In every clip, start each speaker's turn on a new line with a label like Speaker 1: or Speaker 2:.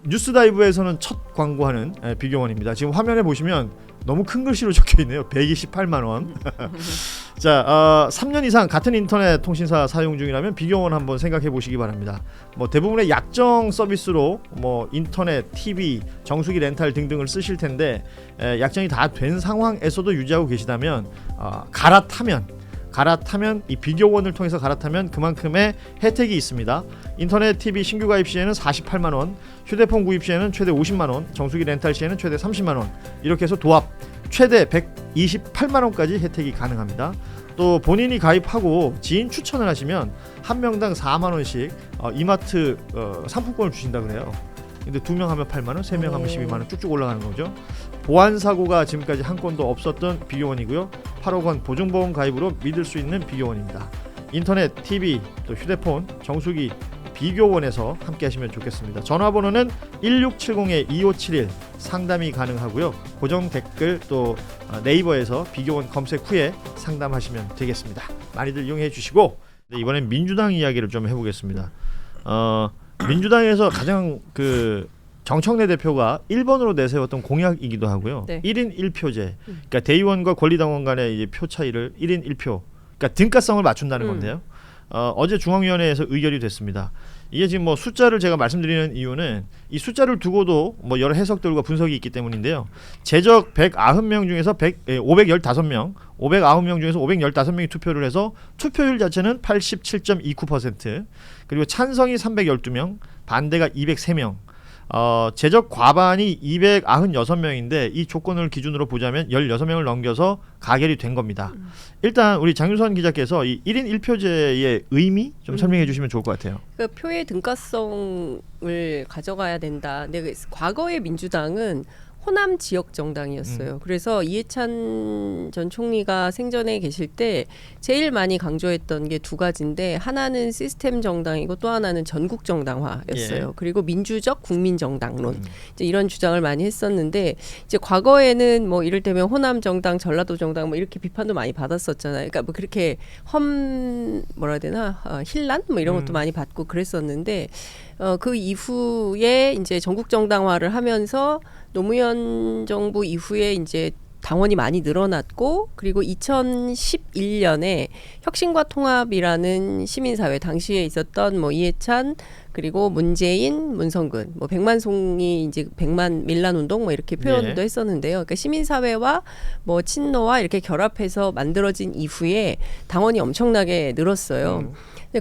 Speaker 1: 뉴스다이브에서는 첫 광고하는 비교원입니다. 지금 화면에 보시면 너무 큰 글씨로 적혀 있네요. 128만 원. 자, 3년 이상 같은 인터넷 통신사 사용 중이라면 비교원 한번 생각해 보시기 바랍니다. 뭐 대부분의 약정 서비스로 뭐 인터넷, TV, 정수기 렌탈 등등을 쓰실 텐데 약정이 다 된 상황에서도 유지하고 계시다면 갈아타면 이 비교원을 통해서 갈아타면 그만큼의 혜택이 있습니다. 인터넷 TV 신규 가입 시에는 48만 원, 휴대폰 구입 시에는 최대 50만 원, 정수기 렌탈 시에는 최대 30만 원, 이렇게 해서 도합 최대 128만 원까지 혜택이 가능합니다. 또 본인이 가입하고 지인 추천을 하시면 한 명당 4만 원씩 이마트 상품권을 주신다 그래요. 근데 2명 하면 8만 원, 3명 하면 12만 원 쭉쭉 올라가는 거죠. 보안 사고가 지금까지 한 건도 없었던 비교원이고요. 8억 원 보증보험 가입으로 믿을 수 있는 비교원입니다. 인터넷, TV, 또 휴대폰, 정수기 비교원에서 함께 하시면 좋겠습니다. 전화번호는 1670-2571 상담이 가능하고요. 고정 댓글 또 네이버에서 비교원 검색 후에 상담하시면 되겠습니다. 많이들 이용해 주시고, 이번엔 민주당 이야기를 좀 해보겠습니다. 민주당에서 가장 정청래 대표가 1번으로 내세웠던 공약이기도 하고요. 네. 1인 1표제. 그러니까 대의원과 권리당원 간의 이제 표 차이를 1인 1표. 그러니까 등가성을 맞춘다는 건데요. 어제 중앙위원회에서 의결이 됐습니다. 이게 지금 뭐 숫자를 제가 말씀드리는 이유는 이 숫자를 두고도 뭐 여러 해석들과 분석이 있기 때문인데요. 제적 190명 중에서 515명, 509명 중에서 515명이 투표를 해서 투표율 자체는 87.29%, 그리고 찬성이 312명, 반대가 203명, 제적 과반이 296명인데 이 조건을 기준으로 보자면 16명을 넘겨서 가결이 된 겁니다. 일단 우리 장윤선 기자께서 이 1인 1표제의 의미 좀 설명해 주시면 좋을 것 같아요.
Speaker 2: 그 표의 등가성을 가져가야 된다. 근데 과거의 민주당은 호남 지역 정당이었어요. 그래서 이해찬 전 총리가 생전에 계실 때 제일 많이 강조했던 게 두 가지인데, 하나는 시스템 정당이고 또 하나는 전국 정당화였어요. 그리고 민주적 국민 정당론, 이제 이런 주장을 많이 했었는데, 이제 과거에는 뭐 이를테면 호남 정당, 전라도 정당 뭐 이렇게 비판도 많이 받았었잖아요. 그러니까 뭐 그렇게 뭐라 해야 되나, 힐난 뭐 이런 것도 많이 받고 그랬었는데, 그 이후에 이제 전국 정당화를 하면서 노무현 정부 이후에 이제 당원이 많이 늘어났고, 그리고 2011년에 혁신과 통합이라는 시민사회, 당시에 있었던 뭐 이해찬, 그리고 문재인, 문성근, 뭐 백만송이 이제 백만 밀란 운동 뭐 이렇게 표현도 했었는데요. 그러니까 시민사회와 뭐 친노와 이렇게 결합해서 만들어진 이후에 당원이 엄청나게 늘었어요.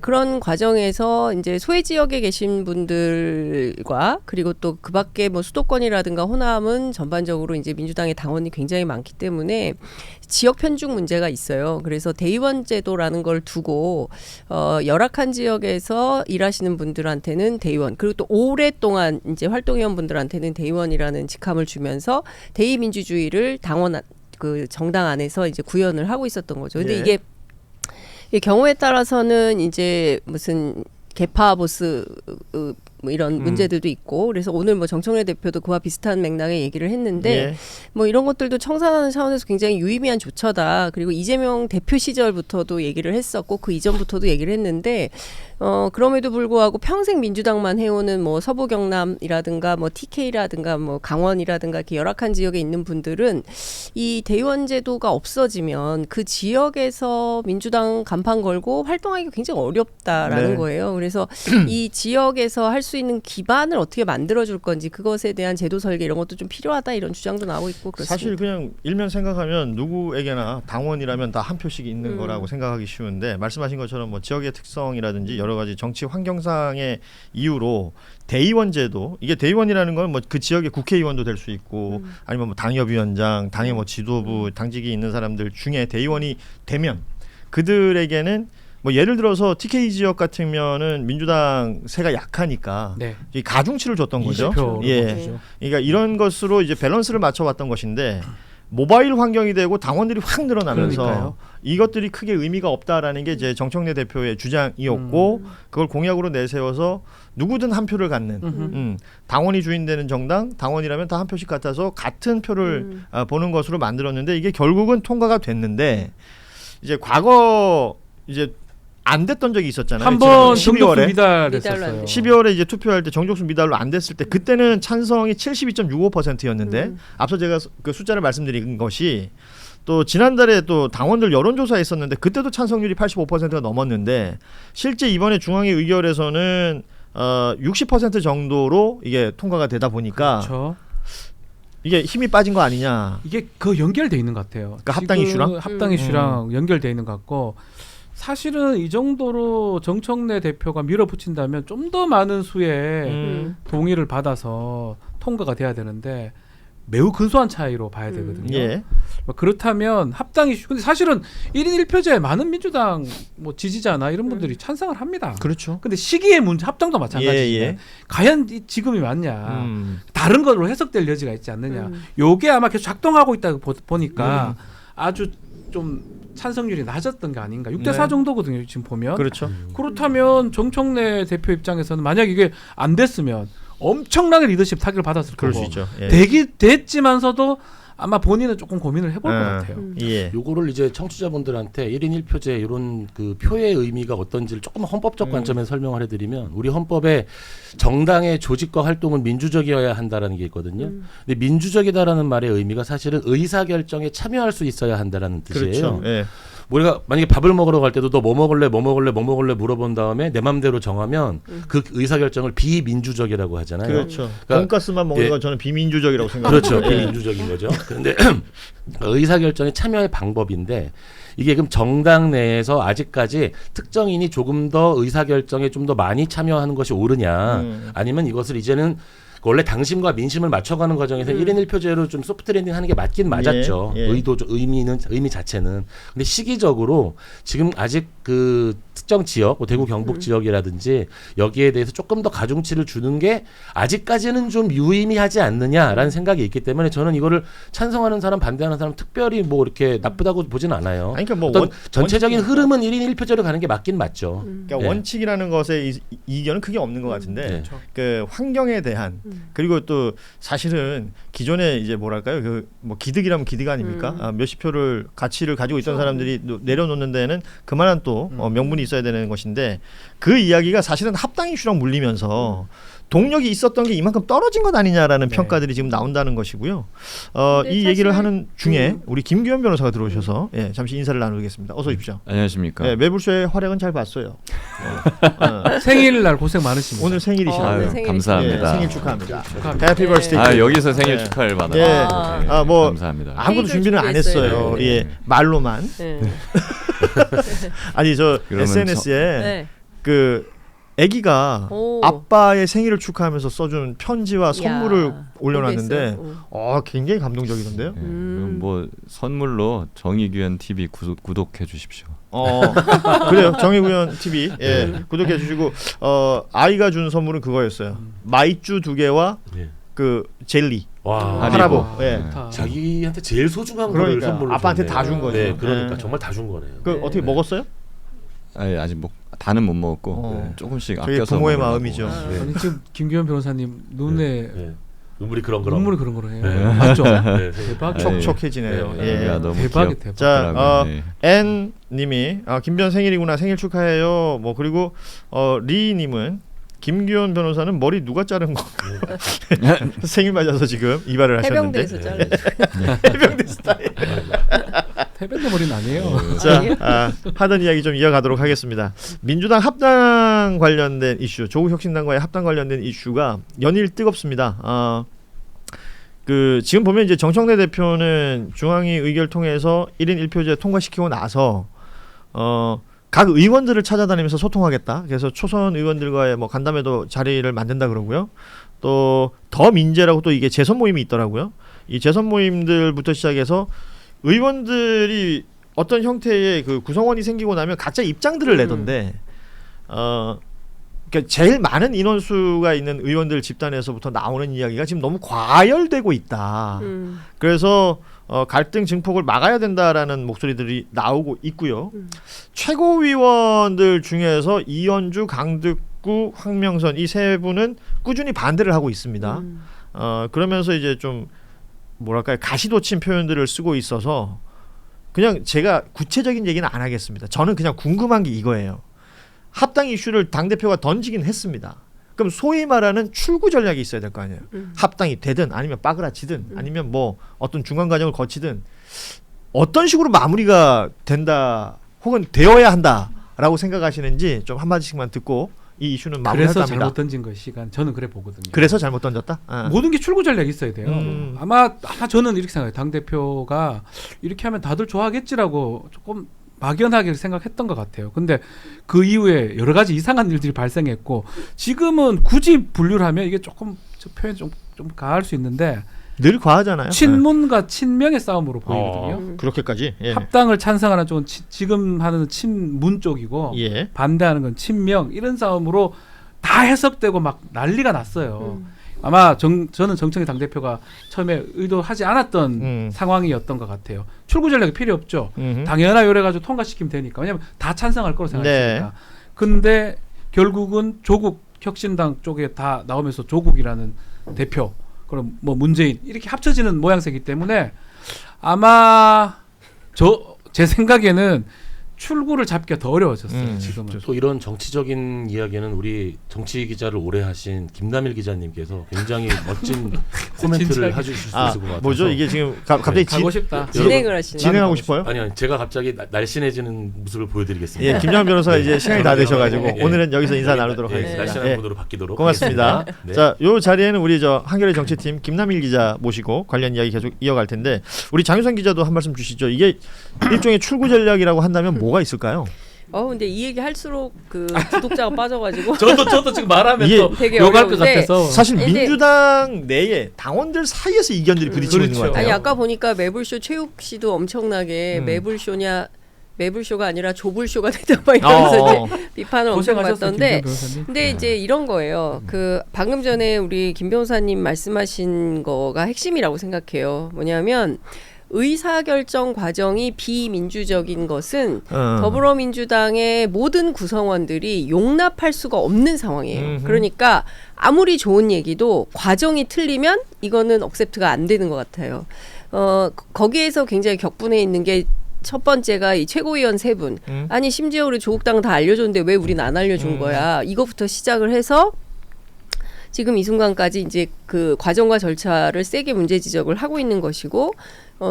Speaker 2: 그런 과정에서 이제 소외 지역에 계신 분들과, 그리고 또 그 밖에 뭐 수도권이라든가 호남은 전반적으로 이제 민주당의 당원이 굉장히 많기 때문에 지역 편중 문제가 있어요. 그래서 대의원 제도라는 걸 두고 열악한 지역에서 일하시는 분들한테는 대의원, 그리고 또 오랫동안 이제 활동해온 분들한테는 대의원이라는 직함을 주면서 대의 민주주의를 당원 그 정당 안에서 이제 구현을 하고 있었던 거죠. 근데 이게 이 경우에 따라서는 이제 무슨 개파 보스 뭐 이런 문제들도 있고, 그래서 오늘 뭐 정청래 대표도 그와 비슷한 맥락의 얘기를 했는데, 뭐 이런 것들도 청산하는 차원에서 굉장히 유의미한 조처다. 그리고 이재명 대표 시절부터도 얘기를 했었고 그 이전부터도 얘기를 했는데, 그럼에도 불구하고 평생 민주당만 해오는 뭐 서부 경남이라든가 뭐 TK라든가 뭐 강원이라든가 이렇게 열악한 지역에 있는 분들은 이 대의원 제도가 없어지면 그 지역에서 민주당 간판 걸고 활동하기가 굉장히 어렵다라는 거예요. 그래서 이 지역에서 할 수 있는 기반을 어떻게 만들어줄 건지, 그것에 대한 제도 설계 이런 것도 좀 필요하다, 이런 주장도 나오고 있고 그렇습니다.
Speaker 1: 사실 그냥 일면 생각하면 누구에게나 당원이라면 다 한 표씩 있는 거라고 생각하기 쉬운데, 말씀하신 것처럼 뭐 지역의 특성이라든지 여러 가지 정치 환경상의 이유로 대의원 제도, 이게 대의원이라는 건 뭐 그 지역의 국회의원도 될 수 있고 아니면 뭐 당협위원장, 당의 뭐 지도부, 당직이 있는 사람들 중에 대의원이 되면 그들에게는 뭐 예를 들어서 TK 지역 같으면은 민주당 세가 약하니까 이 가중치를 줬던 거죠. 그러니까 이런 것으로 이제 밸런스를 맞춰왔던 것인데, 모바일 환경이 되고 당원들이 확 늘어나면서 이것들이 크게 의미가 없다라는 게 이제 정청래 대표의 주장이었고, 그걸 공약으로 내세워서 누구든 한 표를 갖는 당원이 주인되는 정당, 당원이라면 다 한 표씩 갖아서 같은 표를 보는 것으로 만들었는데, 이게 결국은 통과가 됐는데, 이제 과거 이제 안 됐던 적이 있었잖아요.
Speaker 3: 한번 정족수
Speaker 1: 12월에
Speaker 2: 미달로 안
Speaker 3: 미달했었어요.
Speaker 2: 돼.
Speaker 1: 12월에 이제 투표할 때 정족수 미달로 안 됐을 때 그때는 찬성이 72.65%였는데 앞서 제가 그 숫자를 말씀드린 것이 또 지난달에 또 당원들 여론조사 했었는데 그때도 찬성률이 85%가 넘었는데 실제 이번에 중앙위 의결에서는 60% 정도로 이게 통과가 되다 보니까
Speaker 3: 그렇죠.
Speaker 1: 이게 힘이 빠진 거 아니냐.
Speaker 3: 이게 그 연결돼 있는 것 같아요.
Speaker 1: 그러니까 합당 이슈랑?
Speaker 3: 합당 이슈랑 연결돼 있는 것 같고 사실은 이 정도로 정청래 대표가 밀어붙인다면 좀 더 많은 수의 동의를 받아서 통과가 돼야 되는데 매우 근소한 차이로 봐야 되거든요.
Speaker 1: 예.
Speaker 3: 그렇다면 합당 이슈 근데 사실은 1인 1표제에 많은 민주당 뭐 지지자나 이런 분들이 찬성을 합니다.
Speaker 1: 그렇죠.
Speaker 3: 근데 시기의 문제 합당도 마찬가지인데
Speaker 1: 예.
Speaker 3: 과연 지금이 맞냐 다른 걸로 해석될 여지가 있지 않느냐 요게 아마 계속 작동하고 있다고 보니까 아주 좀 찬성률이 낮았던 게 아닌가 6대4
Speaker 1: 네.
Speaker 3: 정도거든요 지금 보면
Speaker 1: 그렇죠.
Speaker 3: 그렇다면 정청래 대표 입장에서는 만약 이게 안 됐으면 엄청나게 리더십 타격을 받았을
Speaker 1: 그럴
Speaker 3: 거고
Speaker 1: 수 있죠. 예.
Speaker 3: 됐지만서도 아마 본인은 조금 고민을 해볼 것 같아요.
Speaker 1: 예.
Speaker 4: 요거를 이제 청취자분들한테 1인 1표제 이런 그 표의 의미가 어떤지를 조금 헌법적 관점에서 설명을 해드리면 우리 헌법에 정당의 조직과 활동은 민주적이어야 한다라는 게 있거든요. 근데 민주적이다라는 말의 의미가 사실은 의사결정에 참여할 수 있어야 한다라는 뜻이에요.
Speaker 1: 그렇죠. 예.
Speaker 4: 우리가 만약에 밥을 먹으러 갈 때도 너 뭐 먹을래 물어본 다음에 내 맘대로 정하면 그 의사결정을 비민주적이라고 하잖아요.
Speaker 1: 그렇죠.
Speaker 4: 그러니까
Speaker 1: 돈가스만 먹는
Speaker 4: 예.
Speaker 1: 건 저는 비민주적이라고 생각합니다.
Speaker 4: 그렇죠.
Speaker 1: 예.
Speaker 4: 비민주적인 거죠. 그런데 의사결정에 참여의 방법인데 이게 그럼 정당 내에서 아직까지 특정인이 조금 더 의사결정에 좀 더 많이 참여하는 것이 옳으냐 아니면 이것을 이제는 원래 당심과 민심을 맞춰가는 과정에서 1인 1표제로 좀 소프트 랜딩 하는 게 맞긴 맞았죠.
Speaker 1: 예.
Speaker 4: 의미 자체는. 근데 시기적으로 지금 아직 그 특정 지역, 뭐 대구 경북 지역이라든지 여기에 대해서 조금 더 가중치를 주는 게 아직까지는 좀 유의미하지 않느냐라는 생각이 있기 때문에 저는 이거를 찬성하는 사람, 반대하는 사람 특별히 뭐 이렇게 나쁘다고 보진 않아요.
Speaker 1: 아니, 그러니까 뭐
Speaker 4: 어떤 전체적인 흐름은 1인 1표제로 가는 게 맞긴 맞죠.
Speaker 1: 그러니까
Speaker 4: 예.
Speaker 1: 원칙이라는 것에 이견은 크게 없는 것 같은데
Speaker 4: 네.
Speaker 1: 그 환경에 대한 그리고 또 사실은 기존에 이제 뭐랄까요 그 뭐 기득이라면 기득 아닙니까? 몇십 표를 가치를 가지고 있던 사람들이 내려놓는 데는 그만한 또 명분이 있어야 되는 것인데 그 이야기가 사실은 합당 이슈랑 물리면서 동력이 있었던 게 이만큼 떨어진 것 아니냐라는
Speaker 3: 네.
Speaker 1: 평가들이 지금 나온다는 것이고요.
Speaker 2: 근데
Speaker 1: 이 얘기를
Speaker 2: 사실-
Speaker 1: 하는 중에 우리 김규현 변호사가 들어오셔서 예, 잠시 인사를 나누겠습니다. 어서 오십시오.
Speaker 5: 안녕하십니까.
Speaker 1: 예, 매불쇼의 활약은 잘 봤어요.
Speaker 3: 생일날 고생 많으십니다.
Speaker 1: 오늘 생일이시네요.
Speaker 2: 오늘
Speaker 5: 아유,
Speaker 2: 생일이시네요.
Speaker 5: 감사합니다.
Speaker 1: 예, 생일 축하합니다.
Speaker 3: 축하합니다.
Speaker 1: 해피 버스데이.
Speaker 5: 아 여기서 생일
Speaker 1: 예.
Speaker 5: 축하를 받아요.
Speaker 1: 예.
Speaker 5: 네,
Speaker 1: 아, 뭐
Speaker 5: 감사합니다.
Speaker 1: 아무것도
Speaker 2: 케이크를
Speaker 1: 준비는 안 했어요.
Speaker 2: 준비했어요.
Speaker 5: 네.
Speaker 1: 예, 말로만.
Speaker 2: 네.
Speaker 1: 아니 저
Speaker 5: 그러면
Speaker 1: SNS에
Speaker 2: 네.
Speaker 1: 그 아기가
Speaker 2: 오.
Speaker 1: 아빠의 생일을 축하하면서 써준 편지와 선물을
Speaker 2: 야,
Speaker 1: 올려놨는데,
Speaker 2: 모르겠어요.
Speaker 1: 굉장히 감동적이던데요.
Speaker 5: 예, 그럼 뭐 선물로 정의규현 TV 구독해 주십시오.
Speaker 1: 그래요. 정의구현 TV 구독해 주시고 아이가 준 선물은 그거였어요. 마이쮸 2개와
Speaker 4: 예.
Speaker 1: 그 젤리.
Speaker 4: 와.
Speaker 1: 하라보.
Speaker 3: 와,
Speaker 1: 예.
Speaker 3: 좋다.
Speaker 4: 자기한테 제일 소중한 거를
Speaker 1: 그러니까요.
Speaker 4: 선물로
Speaker 1: 아빠한테
Speaker 4: 줬네요.
Speaker 1: 다 준 거죠.
Speaker 4: 네, 그러니까
Speaker 1: 네.
Speaker 4: 정말 다 준 거네요.
Speaker 1: 그 어떻게 먹었어요?
Speaker 5: 아니, 아직 뭐 다는 못 먹었고
Speaker 1: 어.
Speaker 5: 조금씩
Speaker 1: 저게
Speaker 5: 아껴서
Speaker 1: 부모의
Speaker 5: 먹으려고.
Speaker 1: 마음이죠.
Speaker 4: 네.
Speaker 3: 아니 지금 김규현 변호사님 눈에
Speaker 4: 네. 눈물이 그런
Speaker 3: 눈물이 그런 거로 해요.
Speaker 4: 네.
Speaker 3: 맞죠?
Speaker 4: 네.
Speaker 3: 대박.
Speaker 5: 네.
Speaker 1: 촉촉해지네요.
Speaker 4: 네.
Speaker 1: 예.
Speaker 5: 야, 너무
Speaker 3: 대박이 대박.
Speaker 1: 자,
Speaker 5: 네.
Speaker 1: N 님이 김변 생일이구나 생일 축하해요. 뭐 그리고 리 님은 김규현 변호사는 머리 누가 자른 건가? 생일 맞아서 지금 이발을 하셨는데.
Speaker 2: 해병대에서 잘라.
Speaker 1: 해병대 스타일.
Speaker 3: 태변대 머리는 아니에요.
Speaker 1: 자, 하던 이야기 좀 이어가도록 하겠습니다. 민주당 합당 관련된 이슈, 조국혁신당과의 합당 관련된 이슈가 연일 뜨겁습니다. 그 지금 보면 이제 정청래 대표는 중앙위 의결 통해서 1인 1표제 통과시키고 나서 각 의원들을 찾아다니면서 소통하겠다. 그래서 초선 의원들과의 뭐 간담회도 자리를 만든다 그러고요. 또 더 민재라고 또 이게 재선 모임이 있더라고요. 이 재선 모임들부터 시작해서 의원들이 어떤 형태의 그 구성원이 생기고 나면 각자 입장들을 내던데 그러니까 제일 많은 인원수가 있는 의원들 집단에서부터 나오는 이야기가 지금 너무 과열되고 있다. 그래서 갈등 증폭을 막아야 된다라는 목소리들이 나오고 있고요. 최고위원들 중에서 이현주, 강득구, 황명선 이 세 분은 꾸준히 반대를 하고 있습니다. 그러면서 이제 좀 뭐랄까요 가시돋친 표현들을 쓰고 있어서 그냥 제가 구체적인 얘기는 안 하겠습니다. 저는 그냥 궁금한 게 이거예요. 합당 이슈를 당 대표가 던지긴 했습니다. 그럼 소위 말하는 출구 전략이 있어야 될 거 아니에요. 합당이 되든 아니면 빠그라치든 아니면 뭐 어떤 중간 과정을 거치든 어떤 식으로 마무리가 된다 혹은 되어야 한다라고 생각하시는지 좀 한마디씩만 듣고 이 이슈는 마무리할까
Speaker 3: 그래서
Speaker 1: 합니다.
Speaker 3: 잘못 던진 거 시간 저는 그래 보거든요.
Speaker 1: 그래서 잘못 던졌다? 아.
Speaker 3: 모든 게 출구 전략이 있어야 돼요.
Speaker 1: 음.
Speaker 3: 아마 저는 이렇게 생각해요. 당 대표가 이렇게 하면 다들 좋아하겠지라고 조금 막연하게 생각했던 것 같아요. 근데 그 이후에 여러 가지 이상한 일들이 발생했고 지금은 굳이 분류를 하면 이게 조금 저 표현 좀 가할 수 있는데
Speaker 1: 늘 과하잖아요.
Speaker 3: 친문과 친명의 싸움으로 보이거든요.
Speaker 1: 네. 그렇게까지. 예.
Speaker 3: 합당을 찬성하는 쪽은 지금 하는 친문 쪽이고
Speaker 1: 예.
Speaker 3: 반대하는 건 친명 이런 싸움으로 다 해석되고 막 난리가 났어요. 아마 저는 정청래 당대표가 처음에 의도하지 않았던 상황이었던 것 같아요. 출구 전략이 필요 없죠. 당연한 요래가지고 통과시키면 되니까. 왜냐하면 다 찬성할 거로 생각했으니까.
Speaker 1: 네.
Speaker 3: 근데 결국은 조국 혁신당 쪽에 다 나오면서 조국이라는 대표 그럼 뭐 문재인 이렇게 합쳐지는 모양새이기 때문에 아마 제 생각에는 출구를 잡기가 더 어려워졌어요. 지금은.
Speaker 4: 또 이런 정치적인 이야기는 우리 정치 기자를 오래 하신 김남일 기자님께서 굉장히 멋진 코멘트를 해주실 수 있을 것 같아서.
Speaker 1: 뭐죠? 이게 지금 갑자기
Speaker 3: 가고 싶다.
Speaker 2: 진행을 하시는.
Speaker 1: 진행하고 싶어요?
Speaker 4: 아니요, 제가 갑자기 날씬해지는 모습을 보여드리겠습니다.
Speaker 1: 예, 김정환 변호사 이제 시간이 다 되셔가지고
Speaker 4: 예, 예.
Speaker 1: 오늘은 여기서 인사 나누도록
Speaker 4: 예,
Speaker 1: 하겠습니다.
Speaker 4: 날씬한
Speaker 1: 예.
Speaker 4: 분으로 바뀌도록
Speaker 1: 고맙습니다.
Speaker 4: 하겠습니다. 네.
Speaker 1: 자, 요 자리에는 우리 한겨레 정치팀 김남일 기자 모시고 관련 이야기 계속 이어갈 텐데 우리 장유선 기자도 한 말씀 주시죠. 이게 일종의 출구 전략이라고 한다면 뭐가 있을까요?
Speaker 2: 근데 이 얘기 할수록 그 구독자가 빠져가지고
Speaker 3: 저도 지금 말하면
Speaker 1: 이게
Speaker 3: 또
Speaker 2: 되게
Speaker 3: 욕할 것
Speaker 2: 어려운데
Speaker 3: 같아서
Speaker 1: 사실
Speaker 2: 근데-
Speaker 1: 민주당 내에 당원들 사이에서 이견들이 부딪히고 있는 것
Speaker 3: 그렇죠.
Speaker 1: 같아요.
Speaker 2: 아니 아까 보니까 매불쇼 최욱 씨도 엄청나게 매불쇼냐 매불쇼가 아니라 조불쇼가 됐다 막 이러면서 이제 비판을 엄청
Speaker 3: 고생하셨어요,
Speaker 2: 받던데
Speaker 3: 김 변호사님.
Speaker 2: 근데 이제 이런 거예요. 그 방금 전에 우리 김 변호사님 말씀하신 거가 핵심이라고 생각해요. 뭐냐면 의사결정 과정이 비민주적인 것은 더불어민주당의 모든 구성원들이 용납할 수가 없는 상황이에요. 그러니까 아무리 좋은 얘기도 과정이 틀리면 이거는 억셉트가 안 되는 것 같아요. 거기에서 굉장히 격분해 있는 게 첫 번째가 이 최고위원 세 분. 아니 심지어 우리 조국당 다 알려줬는데 왜 우린 안 알려준 거야. 이거부터 시작을 해서 지금 이 순간까지 이제 그 과정과 절차를 세게 문제 지적을 하고 있는 것이고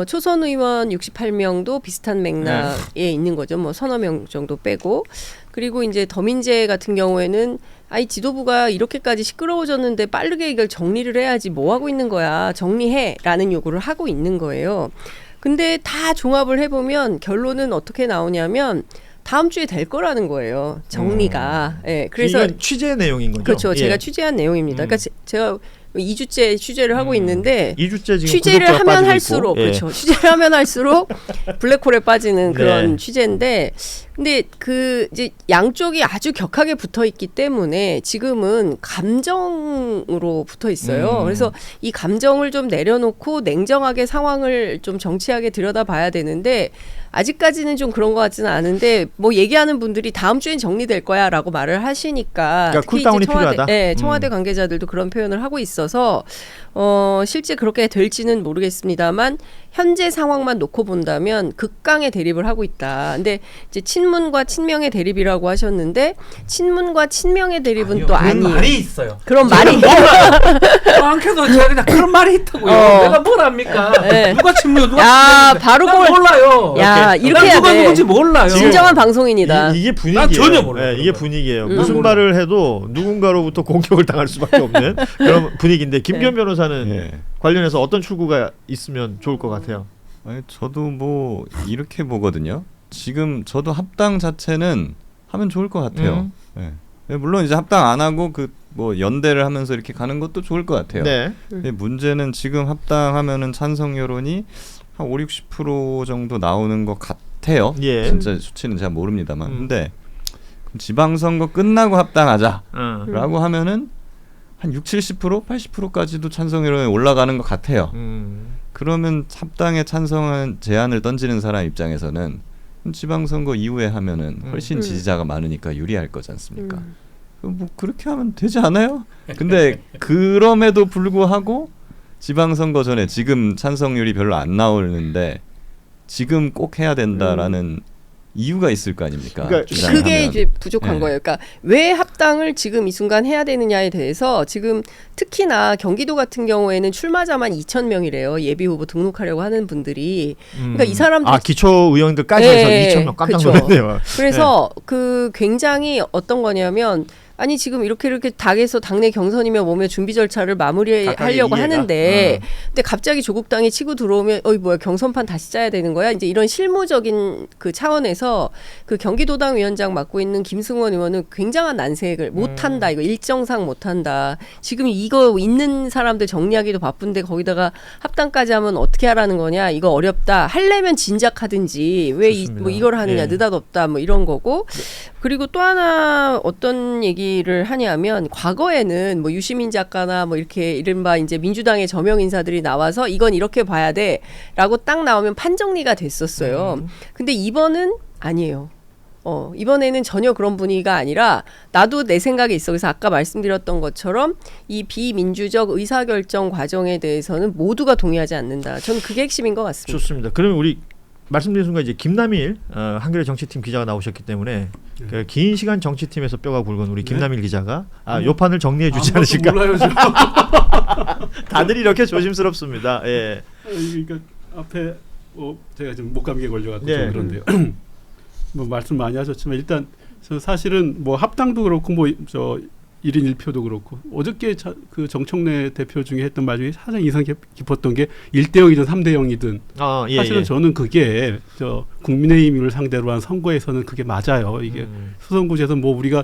Speaker 2: 초선 의원 68명도 비슷한 맥락에 있는 거죠. 뭐 서너 명 정도 빼고 그리고 이제 더민재 같은 경우에는 아이 지도부가 이렇게까지 시끄러워졌는데 빠르게 이걸 정리를 해야지 뭐 하고 있는 거야. 정리해라는 요구를 하고 있는 거예요. 근데 다 종합을 해보면 결론은 어떻게 나오냐면 다음 주에 될 거라는 거예요. 정리가. 예. 그래서
Speaker 1: 이건 취재 내용인 거죠.
Speaker 2: 그렇죠.
Speaker 1: 예.
Speaker 2: 제가 취재한 내용입니다. 그러니까 제가 2주째 취재를 하고 있는데
Speaker 1: 2주째 지금
Speaker 2: 취재를
Speaker 1: 구독자가
Speaker 2: 하면
Speaker 1: 빠지고
Speaker 2: 할수록
Speaker 1: 있고. 예.
Speaker 2: 그렇죠. 취재를 하면 할수록 블랙홀에 빠지는 그런
Speaker 1: 네.
Speaker 2: 취재인데 근데 그 이제 양쪽이 아주 격하게 붙어 있기 때문에 지금은 감정으로 붙어 있어요. 그래서 이 감정을 좀 내려놓고 냉정하게 상황을 좀 정치하게 들여다봐야 되는데 아직까지는 좀 그런 것 같지는 않은데 뭐 얘기하는 분들이 다음 주엔 정리될 거야라고 말을 하시니까
Speaker 1: 그러니까
Speaker 2: 특히
Speaker 1: 쿨다운이
Speaker 2: 이제 청와대,
Speaker 1: 필요하다?
Speaker 2: 네, 청와대 관계자들도 그런 표현을 하고 있어서 실제 그렇게 될지는 모르겠습니다만 현재 상황만 놓고 본다면 극강의 대립을 하고 있다. 근데 이제 친문과 친명의 대립이라고 하셨는데 친문과 친명의 대립은 또
Speaker 3: 그런
Speaker 2: 아니에요.
Speaker 3: 말이 있어요.
Speaker 2: 그런 말이
Speaker 3: 많게도 제가 그런 말이 있다고요. 내가 뭘 합니까?
Speaker 2: 네.
Speaker 3: 누가 친문 누가
Speaker 2: 야,
Speaker 3: 친명인데.
Speaker 2: 바로
Speaker 3: 난
Speaker 2: 그걸-
Speaker 3: 몰라요.
Speaker 2: 야, 이렇게
Speaker 3: 난
Speaker 2: 해야
Speaker 3: 누가
Speaker 2: 돼.
Speaker 3: 누군지 몰라요.
Speaker 2: 진정한 방송인이다.
Speaker 1: 이게 분위기예요.
Speaker 3: 난 전혀 몰라요,
Speaker 1: 예,
Speaker 3: 그런
Speaker 1: 이게
Speaker 3: 거.
Speaker 1: 분위기예요.
Speaker 3: 난
Speaker 1: 무슨
Speaker 3: 몰라.
Speaker 1: 말을 해도 누군가로부터 공격을 당할 수밖에 없는 그런 분위기인데 김기현 변호사는
Speaker 5: 예.
Speaker 1: 관련해서 어떤 출구가 있으면 좋을 것 같아요.
Speaker 5: 아니, 저도 뭐 이렇게 보거든요. 지금 저도 합당 자체는 하면 좋을 것 같아요. 예. 물론 이제 합당 안 하고 그 뭐 연대를 하면서 이렇게 가는 것도 좋을 것 같아요.
Speaker 1: 네.
Speaker 5: 근데 문제는 지금 합당하면은 찬성 여론이 한 5, 60% 정도 나오는 것 같아요.
Speaker 1: 예.
Speaker 5: 진짜 수치는 잘 모릅니다만. 근데 그럼 지방선거 끝나고 합당하자라고 하면은 한 6, 70%, 80%까지도 찬성 여론이 올라가는 것 같아요. 그러면 합당에 찬성한 제안을 던지는 사람 입장에서는 지방선거 이후에 하면은 훨씬 지지자가 많으니까 유리할 거지 않습니까? 뭐 그렇게 하면 되지 않아요? 근데 그럼에도 불구하고 지방선거 전에 지금 찬성률이 별로 안 나오는데 지금 꼭 해야 된다라는 이유가 있을 거 아닙니까?
Speaker 1: 그러니까
Speaker 5: 주장을
Speaker 2: 그게
Speaker 5: 하면.
Speaker 2: 이제 부족한
Speaker 5: 네.
Speaker 2: 거예요. 그러니까 왜 합당을 지금 이 순간 해야 되느냐에 대해서 지금 특히나 경기도 같은 경우에는 출마자만 2,000명이래요. 예비 후보 등록하려고 하는 분들이. 그러니까 이 사람들
Speaker 1: 기초 의원들까지 해서 2,000명 깜짝
Speaker 2: 그쵸.
Speaker 1: 놀랐네요.
Speaker 2: 그래서 그 굉장히 어떤 거냐면 아니 지금 이렇게 당에서 당내 경선이며 뭐며 준비 절차를 마무리하려고
Speaker 1: 각각의 이해가?
Speaker 2: 하는데 근데 갑자기 조국당이 치고 들어오면 어이 뭐야 경선판 다시 짜야 되는 거야 이제 이런 실무적인 그 차원에서 그 경기도당 위원장 맡고 있는 김승원 의원은 굉장한 난색을 못한다 이거 일정상 못한다 지금 이거 있는 사람들 정리하기도 바쁜데 거기다가 합당까지 하면 어떻게 하라는 거냐 이거 어렵다 하려면 진작 하든지 왜
Speaker 1: 좋습니다.
Speaker 2: 뭐 이걸 하느냐
Speaker 1: 예.
Speaker 2: 느닷없다 뭐 이런 거고 그리고 또 하나 어떤 얘기를 하냐면 과거에는 뭐 유시민 작가나 뭐 이렇게 이른바 이제 민주당의 저명 인사들이 나와서 이건 이렇게 봐야 돼라고 딱 나오면 판정리가 됐었어요. 근데 이번은 아니에요. 이번에는 전혀 그런 분위기가 아니라 나도 내 생각이 있어. 그래서 아까 말씀드렸던 것처럼 이 비민주적 의사결정 과정에 대해서는 모두가 동의하지 않는다. 저는 그게 핵심인 것 같습니다.
Speaker 1: 좋습니다. 그러면 우리 말씀드린 순간 이제 김남일 한겨레 정치팀 기자가 나오셨기 때문에 그 긴 시간 정치팀에서 뼈가 굵은 우리 김남일 기자가 요 판을 정리해 주지 않으실까?
Speaker 6: 몰라요, 저.
Speaker 1: 다들 이렇게 조심스럽습니다. 예.
Speaker 6: 그러니까 앞에 제가 지금 목감기에 걸려가지고
Speaker 1: 네.
Speaker 6: 좀 그런데요. 뭐 말씀 많이 하셨지만 일단 저 사실은 뭐 합당도 그렇고 뭐 저 1인 1표도 그렇고 어저께 그 정청래 대표 중에 했던 말 중에 가장 인상 깊었던 게 1대0이든 3대0이든
Speaker 1: 예,
Speaker 6: 사실은 저는 그게 저 국민의힘을 상대로 한 선거에서는 그게 맞아요. 이게 수성구에서 뭐 우리가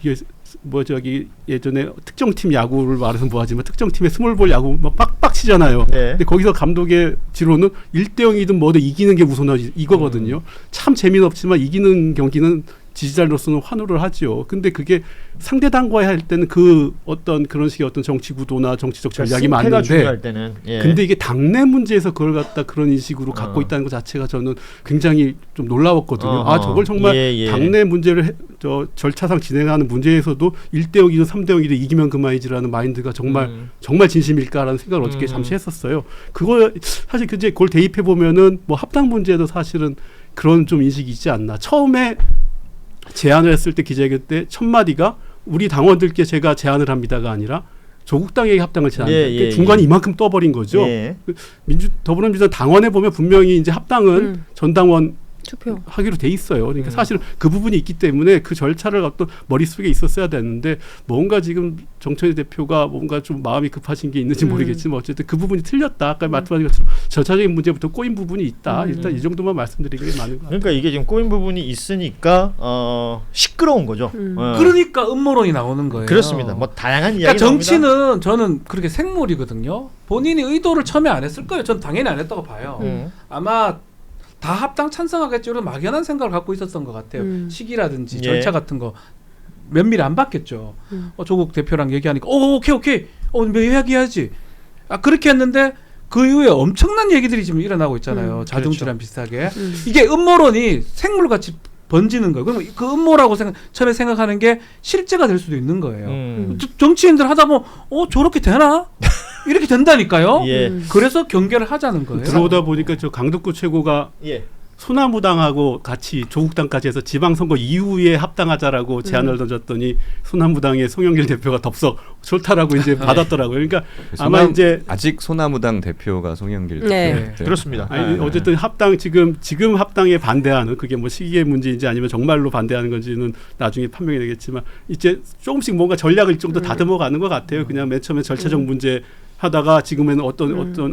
Speaker 6: 이게 뭐 저기 예전에 특정팀 야구를 말해서 뭐하지만 특정팀의 스몰볼 야구 막 빡빡 치잖아요.
Speaker 1: 네.
Speaker 6: 근데 거기서 감독의 지로는 1대0이든 뭐든 이기는 게 우선하지 이거거든요. 참 재미는 없지만 이기는 경기는 지지자로서는 환호를 하죠. 근데 그게 상대당과의 할 때는 그 어떤 그런 식의 어떤 정치 구도나 정치적 전략이
Speaker 1: 승패가
Speaker 6: 맞는데
Speaker 1: 중요할 때는
Speaker 6: 근데 이게 당내 문제에서 그걸 갖다 그런 인식으로 갖고 있다는 것 자체가 저는 굉장히 좀 놀라웠거든요. 저걸 정말 당내 문제를 절차상 진행하는 문제에서도 1대0이든 3대0이든 이기면 그만이지라는 마인드가 정말 정말 진심일까라는 생각을 어저께 잠시 했었어요. 그거 사실 그걸 대입해 보면은 뭐 합당 문제도 사실은 그런 좀 인식이 있지 않나. 처음에 제안을 했을 때 기자회견 때 첫 마디가 우리 당원들께 제가 제안을 합니다가 아니라 조국당에게 합당을 제안합니다. 중간에 이만큼 떠버린 거죠. 더불어민주당 당원에 보면 분명히 이제 합당은 전당원
Speaker 2: 투표
Speaker 6: 하기로 돼 있어요. 그러니까 사실은 그 부분이 있기 때문에 그 절차를 어떤 머릿속에 있었어야 되는데 뭔가 지금 정청래 대표가 뭔가 좀 마음이 급하신 게 있는지 모르겠지만 어쨌든 그 부분이 틀렸다. 아까 말씀하신 것처럼 절차적인 문제부터 꼬인 부분이 있다. 일단 이 정도만 말씀드리는 게 많은 것 같아요.
Speaker 1: 그러니까 이게 지금 꼬인 부분이 있으니까 시끄러운 거죠.
Speaker 3: 그러니까 음모론이 나오는 거예요.
Speaker 1: 그렇습니다. 뭐 다양한 이야기
Speaker 3: 그러니까 정치는 저는 그렇게 생물이거든요. 본인이 의도를 처음에 안 했을 거예요. 전 당연히 안 했다고 봐요. 아마 다 합당 찬성하겠죠. 이런 막연한 생각을 갖고 있었던 것 같아요. 시기라든지 절차 같은 거 면밀히 안 봤겠죠. 조국 대표랑 얘기하니까 오케이 이야기해야지. 그렇게 했는데 그 이후에 엄청난 얘기들이 지금 일어나고 있잖아요. 자중질환 비슷하게. 이게 음모론이 생물같이 번지는 거예요. 그러면 그 음모라고 처음에 생각하는 게 실제가 될 수도 있는 거예요. 정치인들 하다 보면 저렇게 되나? 이렇게 된다니까요. 그래서 경계를 하자는 거예요.
Speaker 6: 들어오다 보니까 저 강덕구 최고가 소나무당하고 같이 조국당까지 해서 지방선거 이후에 합당하자라고 제안을 던졌더니 소나무당의 송영길 대표가 덥석 좋다라고 이제 받았더라고요. 그러니까 아마 이제
Speaker 5: 아직 소나무당 대표가 송영길 대표.
Speaker 1: 그렇습니다.
Speaker 6: 아니, 어쨌든 합당 지금 합당에 반대하는 그게 뭐 시기의 문제인지 아니면 정말로 반대하는 건지는 나중에 판명이 되겠지만 이제 조금씩 뭔가 전략을 좀 더 다듬어가는 것 같아요. 그냥 맨 처음에 절차적 문제 하다가 지금에는 어떤 또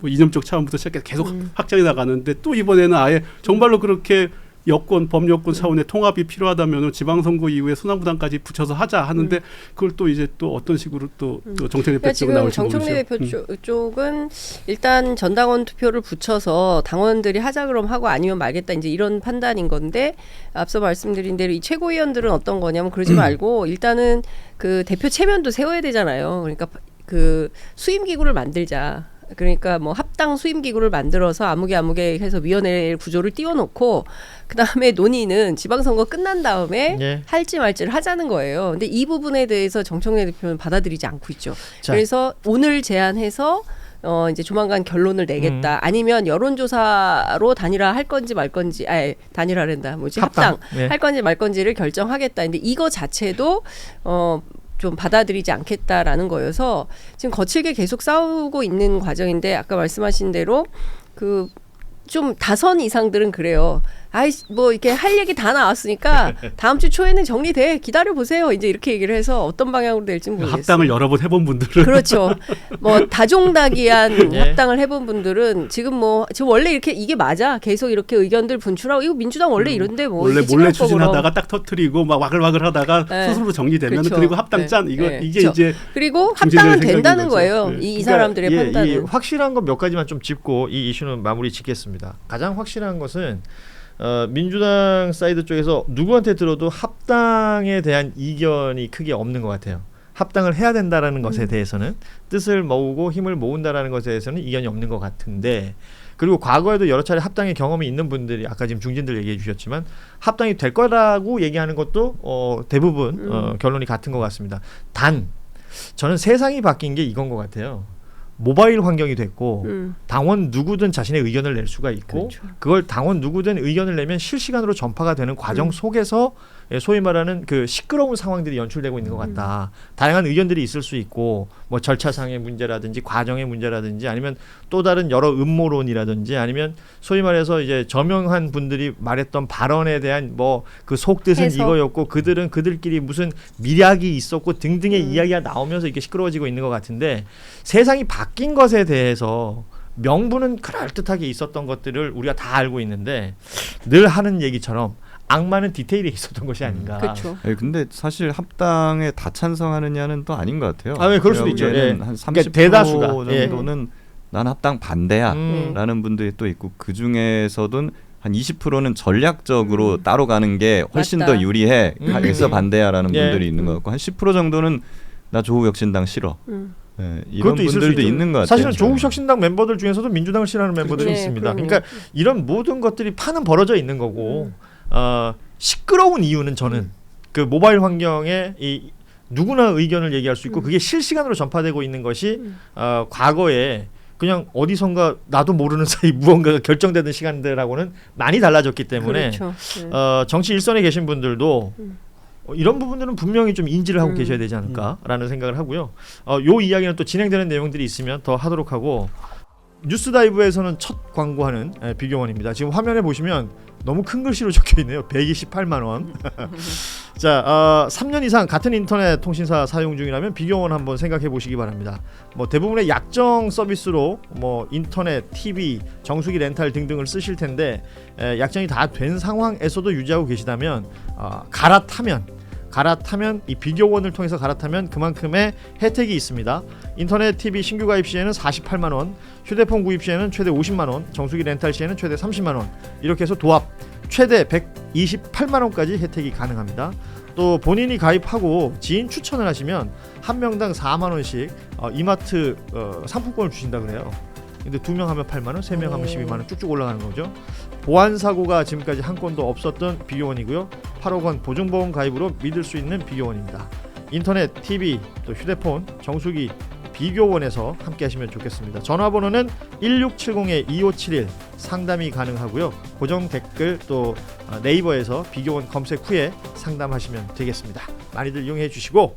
Speaker 6: 뭐 이념적 차원부터 시작해서 계속 확장해 나가는데 또 이번에는 아예 정말로 그렇게 법여권 차원의 통합이 필요하다면 지방선거 이후에 소나무당까지 붙여서 하자 하는데 그걸 또 이제 또 어떤 식으로 또 정청래 대표 쪽으로 나올지 모르죠.
Speaker 2: 정청래 대표 쪽은 일단 전당원 투표를 붙여서 당원들이 하자 그럼 하고 아니면 말겠다 이제 이런 판단인 건데 앞서 말씀드린 대로 이 최고위원들은 어떤 거냐면 그러지 말고 일단은 그 대표 체면도 세워야 되잖아요. 그러니까 그 수임 기구를 만들자. 그러니까 뭐 합당 수임 기구를 만들어서 아무개 해서 위원회 구조를 띄워놓고 그 다음에 논의는 지방선거 끝난 다음에 할지 말지를 하자는 거예요. 근데 이 부분에 대해서 정청래 대표는 받아들이지 않고 있죠. 그래서 오늘 제안해서 이제 조만간 결론을 내겠다. 아니면 여론조사로 단일화 할 건지 말 건지, 단일화란다. 합당
Speaker 1: 네.
Speaker 2: 할 건지 말 건지를 결정하겠다. 근데 이거 자체도 좀 받아들이지 않겠다라는 거여서 지금 거칠게 계속 싸우고 있는 과정인데 아까 말씀하신 대로 그 좀 다선 이상들은 그래요. 뭐 이렇게 할 얘기 다 나왔으니까 다음 주 초에는 정리돼. 기다려 보세요. 이제 이렇게 얘기를 해서 어떤 방향으로 될지 모르겠어요.
Speaker 6: 합당을 여러 번 해본 분들은
Speaker 2: 그렇죠. 뭐 다종다기한
Speaker 1: 예.
Speaker 2: 합당을 해본 분들은 지금 원래 이렇게 이게 맞아. 계속 이렇게 의견들 분출하고 이거 민주당 원래 이런데 뭐
Speaker 6: 원래
Speaker 2: 이게
Speaker 6: 몰래
Speaker 2: 찌그러져버려.
Speaker 6: 추진하다가 딱 터트리고 막 와글와글하다가
Speaker 2: 네.
Speaker 6: 스스로 정리되면
Speaker 2: 그렇죠.
Speaker 6: 그리고 합당 짠
Speaker 2: 네.
Speaker 6: 이게
Speaker 2: 그렇죠.
Speaker 6: 이제
Speaker 2: 그리고
Speaker 6: 중진들의
Speaker 2: 합당은
Speaker 6: 생각인
Speaker 2: 된다는
Speaker 6: 거죠.
Speaker 2: 거예요.
Speaker 6: 네.
Speaker 2: 이 사람들의
Speaker 1: 이
Speaker 2: 판단은.
Speaker 1: 확실한 것 몇 가지만 좀 짚고 이 이슈는 마무리 짓겠습니다. 가장 확실한 것은 민주당 사이드 쪽에서 누구한테 들어도 합당에 대한 이견이 크게 없는 것 같아요. 합당을 해야 된다라는 것에 대해서는 뜻을 모으고 힘을 모은다라는 것에 대해서는 이견이 없는 것 같은데, 그리고 과거에도 여러 차례 합당의 경험이 있는 분들이 아까 지금 중진들 얘기해 주셨지만 합당이 될 거라고 얘기하는 것도 대부분 결론이 같은 것 같습니다. 단 저는 세상이 바뀐 게 이건 것 같아요. 모바일 환경이 됐고 당원 누구든 자신의 의견을 낼 수가 있고,
Speaker 2: 그렇죠.
Speaker 1: 그걸 당원 누구든 의견을 내면 실시간으로 전파가 되는 과정 속에서 소위 말하는 그 시끄러운 상황들이 연출되고 있는 것 같다. 다양한 의견들이 있을 수 있고 뭐 절차상의 문제라든지 과정의 문제라든지 아니면 또 다른 여러 음모론이라든지 아니면 소위 말해서 이제 저명한 분들이 말했던 발언에 대한 뭐 그 속뜻은
Speaker 2: 해석.
Speaker 1: 이거였고 그들은 그들끼리 무슨 미략이 있었고 등등의 이야기가 나오면서 이렇게 시끄러워지고 있는 것 같은데, 세상이 바뀐 것에 대해서 명분은 그럴듯하게 있었던 것들을 우리가 다 알고 있는데 늘 하는 얘기처럼 악마는 디테일에 있었던 것이 아닌가.
Speaker 2: 그렇죠.
Speaker 5: 근데 사실 합당에 다 찬성하느냐는 또 아닌 것 같아요.
Speaker 1: 네, 그럴 수도 있죠.
Speaker 5: 예.
Speaker 1: 예.
Speaker 5: 한 30%
Speaker 1: 그러니까 대다수가.
Speaker 5: 정도는 난 합당 반대야라는 분들이 또 있고, 그 중에서도 한 20%는 전략적으로 따로 가는 게 훨씬
Speaker 2: 맞다.
Speaker 5: 더 유리해. 그래서 반대야라는
Speaker 1: 예.
Speaker 5: 분들이 있는 것 같고, 한 10% 정도는 나 조국 혁신당 싫어. 예, 이런
Speaker 1: 그것도 있을 수
Speaker 5: 분들도
Speaker 1: 있죠.
Speaker 5: 있는 것 같아요.
Speaker 1: 사실은 조국 혁신당 멤버들 중에서도 민주당을 싫어하는 멤버들이
Speaker 2: 네,
Speaker 1: 있습니다.
Speaker 2: 그럼요.
Speaker 1: 그러니까 이런 모든 것들이 판은 벌어져 있는 거고 시끄러운 이유는 저는 그 모바일 환경에 이 누구나 의견을 얘기할 수 있고 그게 실시간으로 전파되고 있는 것이 과거에 그냥 어디선가 나도 모르는 사이 무언가가 결정되는 시간들하고는 많이 달라졌기 때문에
Speaker 2: 그렇죠.
Speaker 1: 정치 일선에 계신 분들도 이런 부분들은 분명히 좀 인지를 하고 계셔야 되지 않을까라는 생각을 하고요. 요 이야기는 또 진행되는 내용들이 있으면 더 하도록 하고, 뉴스다이브에서는 첫 광고하는 비교원입니다. 지금 화면에 보시면 너무 큰 글씨로 적혀 있네요. 128만 원. 자, 3년 이상 같은 인터넷 통신사 사용 중이라면 비교원 한번 생각해 보시기 바랍니다. 뭐 대부분의 약정 서비스로 뭐 인터넷, TV, 정수기 렌탈 등등을 쓰실 텐데 약정이 다 된 상황에서도 유지하고 계시다면 갈아타면 이 비교원을 통해서 갈아타면 그만큼의 혜택이 있습니다. 인터넷 TV 신규 가입 시에는 48만 원, 휴대폰 구입 시에는 최대 50만 원, 정수기 렌탈 시에는 최대 30만 원, 이렇게 해서 도합 최대 128만 원까지 혜택이 가능합니다. 또 본인이 가입하고 지인 추천을 하시면 한 명당 4만 원씩 이마트 상품권을 주신다 그래요. 근데 2명 하면 8만 원, 3명 하면 12만 원 쭉쭉 올라가는 거죠. 보안 사고가 지금까지 한 건도 없었던 비교원이고요. 8억 원 보증보험 가입으로 믿을 수 있는 비교원입니다. 인터넷, TV, 또 휴대폰, 정수기 비교원에서 함께 하시면 좋겠습니다. 전화번호는 1670-2571 상담이 가능하고요. 고정 댓글 또 네이버에서 비교원 검색 후에 상담하시면 되겠습니다. 많이들 이용해 주시고